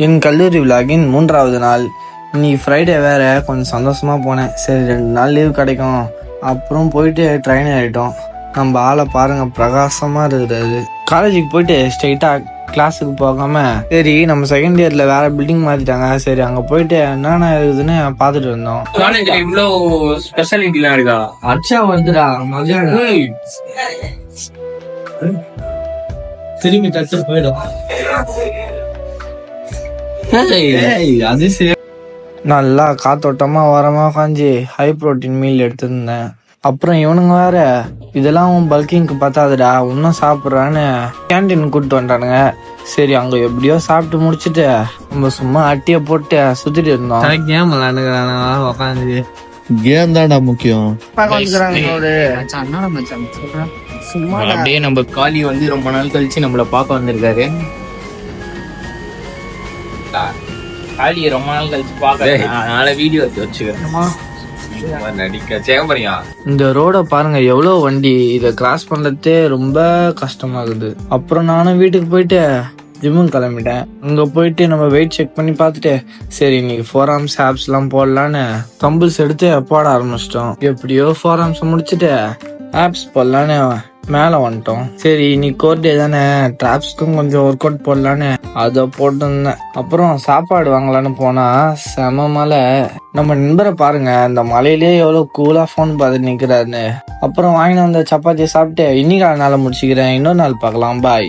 என் கல்லூரி விழாவின் 3வது நாள். இன்னைக்கு ஃப்ரைடே வேற, கொஞ்சம் சந்தோஷமா போனேன். சரி 2 நாள் லீவ் கிடைக்கும். அப்புறம் போயிட்டு ட்ரெயின் ஏறிட்டோம். நம்ம ஆளை பாருங்க, பிரகாசமா இருக்கிறது. காலேஜுக்கு போயிட்டு ஸ்ட்ரெயிட்டா கிளாஸுக்கு போகாம, சரி நம்ம செகண்ட் இயர்ல வேற பில்டிங் மாத்திட்டாங்க, சரி அங்க போயிட்டு என்னென்ன இருக்குதுன்னு பாத்துட்டு இருந்தோம். காலேஜ்ல இவ்ளோ ஸ்பெஷாலிட்டிலாம் இருக்கா? அச்சா வந்துடா திரும்பி தட்டு போயிடும். அது சரி. நல்லா காத்தோட்டமா வரமா காஞ்சி ஹை புரோட்டீன் மீல் எடுத்திருந்தேன். அப்புறம் இவனுங்க வேற, இதெல்லாம் பல்கிங்க்கு பத்தாதுடா, இன்னும் சாப்பிட்றான்னு கேன்டீன் கூப்பிட்டு வந்துட்டானுங்க. சரி அங்க எப்படியோ சாப்பிட்டு முடிச்சுட்டு நம்ம சும்மா அட்டியை போட்டு சுத்திட்டு இருந்தோம். கேம் விளையாண்டுக்கிறானுங்க உக்காந்து. கேம் தான்டா முக்கியம். அப்படியே நம்ம காளி வந்து ரொம்ப நாள் கழிச்சு நம்மள பார்க்க வந்திருக்காரு. காளி ரொம்ப நாள் கழிச்சு பார்க்க, அதனால வீடியோ எடுத்து வச்சுக்கிறேன். இந்த ரோட பாருங்க, எவ்வளவு வண்டி. இதை கிராஸ் பண்றதே ரொம்ப கஷ்டமாகுது. அப்புறம் நானும் வீட்டுக்கு போயிட்டு ஜிம்முக்கு கிளம்பிட்டேன். அங்க போயிட்டு நம்ம வெயிட் செக் பண்ணி பார்த்துட்டு, சரி இன்னைக்கு 4 arms abs எல்லாம் போடலான்னு தம்பிள்ஸ் எடுத்து போட ஆரம்பிச்சிட்டோம். எப்படியோ 4 arms முடிச்சுட்டு ஆப்ஸ் போடலான்னு மேல வந்துட்டோம். சரி இன்னைக்கு கோர்டே தானே, டிராப்ஸ்க்கும் கொஞ்சம் ஒர்க் அவுட் போடலான்னு அதை போட்டிருந்தேன். அப்புறம் சாப்பாடு வாங்கலான்னு போனா செம மழை. நம்ம நண்பரை பாருங்க, இந்த மலையிலேயே எவ்வளவு கூலா போன் பார்த்துட்டு நிக்கிறாருன்னு. அப்புறம் வாங்கின வந்த சப்பாத்தியை சாப்பிட்டு இன்னைக்கு நாளை முடிச்சுக்கிறேன். இன்னொரு நாள் பார்க்கலாம். பாய்.